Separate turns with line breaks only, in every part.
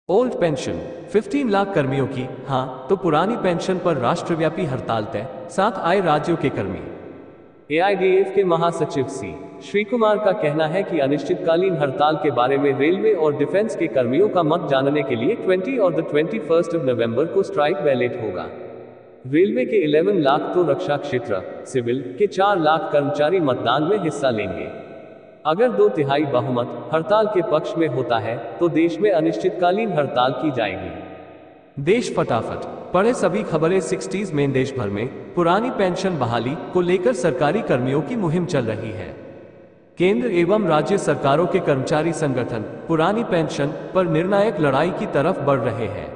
Old pension 15 lakh कर्मियों की हाँ तो पुरानी पेंशन पर राष्ट्रव्यापी हड़ताल तय, 7 आए राज्यों के कर्मी। एआईडीएफ के महासचिव सी श्री कुमार का कहना है कि अनिश्चितकालीन हड़ताल के बारे में रेलवे और डिफेंस के कर्मियों का मत जानने के लिए 20 और 21 नवंबर को स्ट्राइक बैलेट होगा। रेलवे के 11 लाख तो रक्षा क्षेत्र सिविल के 4 लाख कर्मचारी मतदान में हिस्सा लेंगे। अगर 2/3 बहुमत हड़ताल के पक्ष में होता है तो देश में अनिश्चितकालीन हड़ताल की जाएगी। देश फटाफट पढ़े सभी खबरें 60s में देश भर में पुरानी पेंशन बहाली को लेकर सरकारी कर्मियों की मुहिम चल रही है। केंद्र एवं राज्य सरकारों के कर्मचारी संगठन पुरानी पेंशन पर निर्णायक लड़ाई की तरफ बढ़ रहे हैं।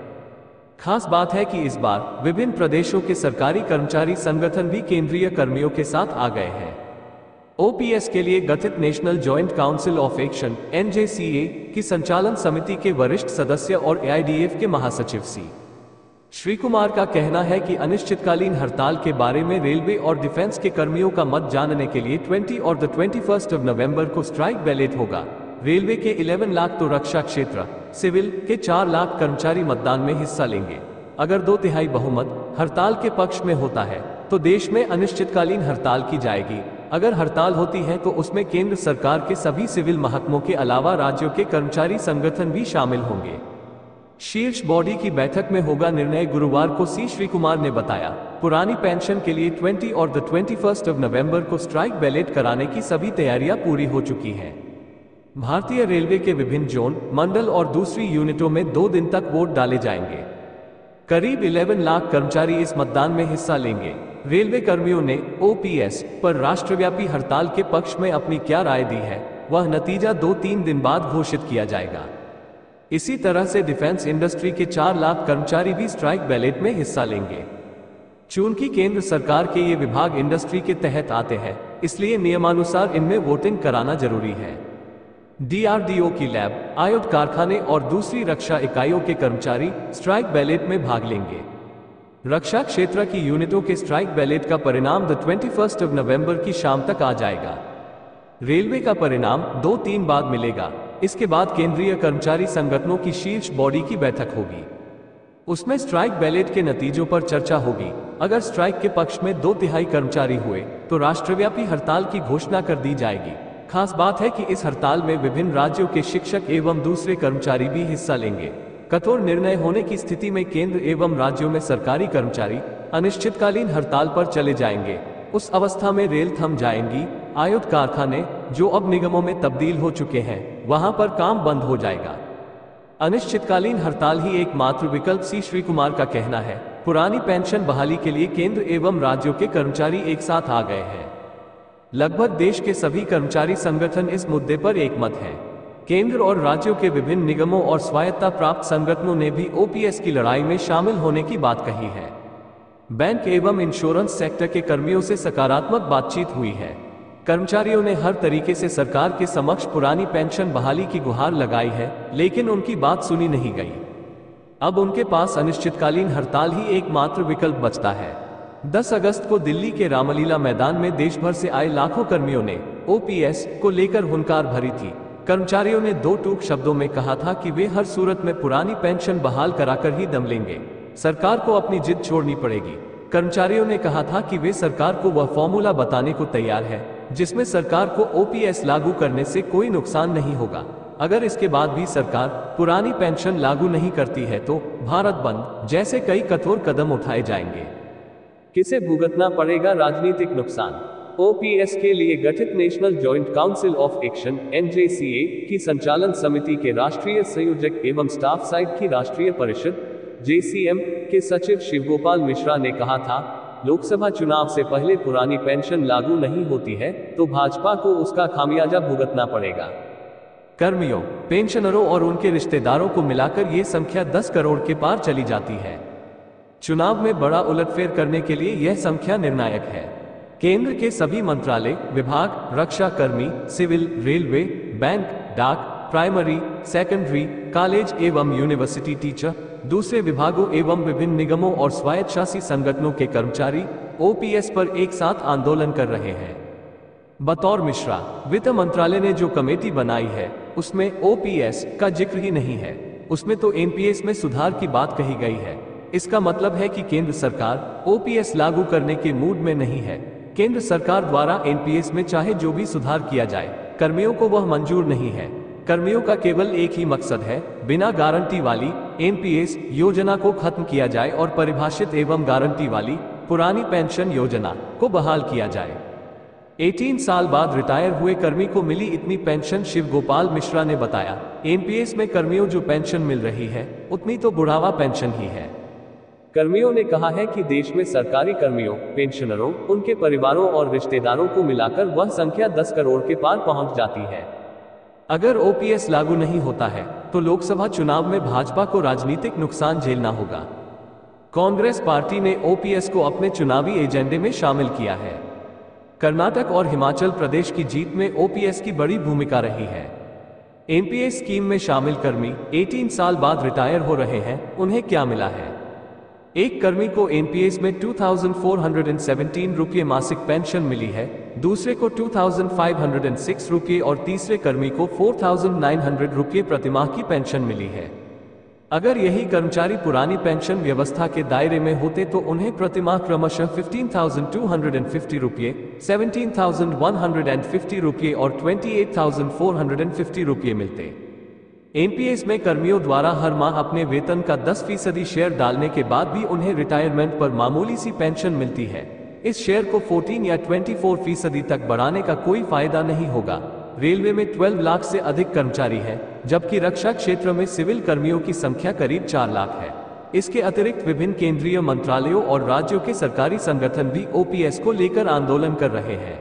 खास बात है कि इस बार विभिन्न प्रदेशों के सरकारी कर्मचारी संगठन भी केंद्रीय कर्मियों के साथ आ गए हैं। ओपीएस के लिए गठित national joint council of action NJCA की संचालन समिति के वरिष्ठ सदस्य और एआईडीएफ के महासचिव सी श्री कुमार का कहना है कि अनिश्चितकालीन हड़ताल के बारे में रेलवे और डिफेंस के कर्मियों का मत जानने के लिए 20 और 21 नवंबर को स्ट्राइक बैलेट होगा। रेलवे के 11 लाख तो रक्षा क्षेत्र सिविल के 4 लाख कर्मचारी मतदान में हिस्सा लेंगे। अगर 2/3 बहुमत हड़ताल के पक्ष में होता है तो देश में अनिश्चितकालीन हड़ताल की जाएगी। अगर हड़ताल होती है तो उसमें केंद्र सरकार के सभी सिविल महकमों के अलावा राज्यों के कर्मचारी संगठन भी शामिल होंगे। शीर्ष बॉडी की बैठक में होगा निर्णय, गुरुवार को सी श्री कुमार ने बताया। पुरानी पेंशन के लिए 20 और 21 नवंबर को स्ट्राइक बैलेट कराने की सभी तैयारियां पूरी हो चुकी हैं। भारतीय रेलवे के विभिन्न जोन, मंडल और दूसरी यूनिटों में 2 दिन तक वोट डाले जाएंगे। करीब 11 लाख कर्मचारी इस मतदान में हिस्सा लेंगे। रेलवे कर्मियों ने ओपीएस पर राष्ट्रव्यापी हड़ताल के पक्ष में अपनी क्या राय दी है, वह नतीजा 2-3 दिन बाद घोषित किया जाएगा। इसी तरह से डिफेंस इंडस्ट्री के 4 लाख कर्मचारी भी स्ट्राइक बैलेट में हिस्सा लेंगे। चूंकि केंद्र सरकार के ये विभाग इंडस्ट्री के तहत आते हैं, इसलिए नियमानुसार इनमें वोटिंग कराना जरूरी है। डीआरडीओ की लैब, आयुध कारखाने और दूसरी रक्षा इकाइयों के कर्मचारी स्ट्राइक बैलेट में भाग लेंगे। रक्षा क्षेत्र की यूनिटों के स्ट्राइक बैलेट का परिणाम 21 नवंबर की शाम तक आ जाएगा। रेलवे का परिणाम 2-3 बाद मिलेगा। इसके बाद केंद्रीय कर्मचारी संगठनों की शीर्ष बॉडी की बैठक होगी। उसमें स्ट्राइक बैलेट के नतीजों पर चर्चा होगी। अगर स्ट्राइक के पक्ष में 2/3 कर्मचारी हुए तो राष्ट्रव्यापी हड़ताल की घोषणा कर दी जाएगी। खास बात है कि इस हड़ताल में विभिन्न राज्यों के शिक्षक एवं दूसरे कर्मचारी भी हिस्सा लेंगे। कठोर निर्णय होने की स्थिति में केंद्र एवं राज्यों में सरकारी कर्मचारी अनिश्चितकालीन हड़ताल पर चले जाएंगे। उस अवस्था में रेल थम जाएंगी। आयुध कारखाने जो अब निगमों में तब्दील हो चुके हैं, वहां पर काम बंद हो जाएगा। अनिश्चितकालीन हड़ताल ही एकमात्र विकल्प सी श्री कुमार का कहना है। पुरानी पेंशन बहाली के लिए केंद्र एवं राज्यों के कर्मचारी एक साथ आ गए हैं। लगभग देश के सभी कर्मचारी संगठन इस मुद्दे पर एकमत हैं। केंद्र और राज्यों के विभिन्न निगमों और स्वायत्ता प्राप्त संगठनों ने भी ओपीएस की लड़ाई में शामिल होने की बात कही है। बैंक एवं इंश्योरेंस सेक्टर के कर्मियों से सकारात्मक बातचीत हुई है। कर्मचारियों ने हर तरीके से सरकार के समक्ष पुरानी पेंशन बहाली की गुहार लगाई है, लेकिन उनकी बात सुनी नहीं गई। अब उनके पास अनिश्चितकालीन हड़ताल ही एकमात्र विकल्प बचता है। 10 अगस्त को दिल्ली के रामलीला मैदान में देश भर से आए लाखों कर्मियों ने ओपीएस को लेकर हुंकार भरी थी। कर्मचारियों ने 2 टूक शब्दों में कहा था कि वे हर सूरत में पुरानी पेंशन बहाल कराकर ही दम लेंगे। सरकार को अपनी जिद छोड़नी पड़ेगी। कर्मचारियों ने कहा था कि वे सरकार को वह फॉर्मूला बताने को तैयार है जिसमें सरकार को ओपीएस लागू करने से कोई नुकसान नहीं होगा। अगर इसके बाद भी सरकार पुरानी पेंशन लागू नहीं करती है तो भारत बंद जैसे कई कठोर कदम उठाए जाएंगे। किसे भुगतना पड़ेगा राजनीतिक नुकसान? ओपीएस के लिए गठित national joint council of action NJCA की संचालन समिति के राष्ट्रीय संयोजक एवं स्टाफ साइड की राष्ट्रीय परिषद जेसीएम के सचिव शिवगोपाल मिश्रा ने कहा था, लोकसभा चुनाव से पहले पुरानी पेंशन लागू नहीं होती है तो भाजपा को उसका खामियाजा भुगतना पड़ेगा। कर्मियों, पेंशनरों और उनके रिश्तेदारों को मिलाकर ये संख्या 10 करोड़ के पार चली जाती है। चुनाव में बड़ा उलटफेर करने के लिए यह संख्या निर्णायक है। केंद्र के सभी मंत्रालय, विभाग, रक्षा कर्मी, सिविल, रेलवे, बैंक, डाक, प्राइमरी, सेकेंडरी, कॉलेज एवं यूनिवर्सिटी टीचर, दूसरे विभागों एवं विभिन्न निगमों और स्वायत्तशासी संगठनों के कर्मचारी ओपीएस पर एक साथ आंदोलन कर रहे हैं। बतौर मिश्रा, वित्त मंत्रालय ने जो कमेटी बनाई है उसमें ओपीएस का जिक्र ही नहीं है। उसमें तो एनपीएस में सुधार की बात कही गई है। इसका मतलब है कि केंद्र सरकार ओपीएस लागू करने के मूड में नहीं है। केंद्र सरकार द्वारा एनपीएस में चाहे जो भी सुधार किया जाए, कर्मियों को वह मंजूर नहीं है। कर्मियों का केवल एक ही मकसद है, बिना गारंटी वाली एनपीएस योजना को खत्म किया जाए और परिभाषित एवं गारंटी वाली पुरानी पेंशन योजना को बहाल किया जाए। 18 साल बाद रिटायर हुए कर्मी को मिली इतनी पेंशन, शिव गोपाल मिश्रा ने बताया। एनपीएस में कर्मियों जो पेंशन मिल रही है उतनी तो बुढ़ावा पेंशन ही है। कर्मियों ने कहा है कि देश में सरकारी कर्मियों, पेंशनरों, उनके परिवारों और रिश्तेदारों को मिलाकर वह संख्या 10 करोड़ के पार पहुंच जाती है। अगर ओपीएस लागू नहीं होता है तो लोकसभा चुनाव में भाजपा को राजनीतिक नुकसान झेलना होगा। कांग्रेस पार्टी ने ओपीएस को अपने चुनावी एजेंडे में शामिल किया है। कर्नाटक और हिमाचल प्रदेश की जीत में ओपीएस की बड़ी भूमिका रही है। एनपीएस स्कीम में शामिल कर्मी 18 साल बाद रिटायर हो रहे हैं, उन्हें क्या मिला है? एक कर्मी को एनपीएस में 2417 रुपये मासिक पेंशन मिली है, दूसरे को 2506 रुपये और तीसरे कर्मी को 4900 रुपये प्रतिमाह की पेंशन मिली है। अगर यही कर्मचारी पुरानी पेंशन व्यवस्था के दायरे में होते तो उन्हें प्रतिमाह क्रमशः 15,250 रुपये, 17,150 रुपये और 28,450 रुपये मिलते। एनपीएस में कर्मियों द्वारा हर माह अपने वेतन का 10% शेयर डालने के बाद भी उन्हें रिटायरमेंट पर मामूली सी पेंशन मिलती है। इस शेयर को 14 या 24% तक बढ़ाने का कोई फायदा नहीं होगा। रेलवे में 12 लाख से अधिक कर्मचारी हैं, जबकि रक्षा क्षेत्र में सिविल कर्मियों की संख्या करीब 4 लाख है। इसके अतिरिक्त विभिन्न केंद्रीय मंत्रालयों और राज्यों के सरकारी संगठन भी ओपीएस को लेकर आंदोलन कर रहे हैं।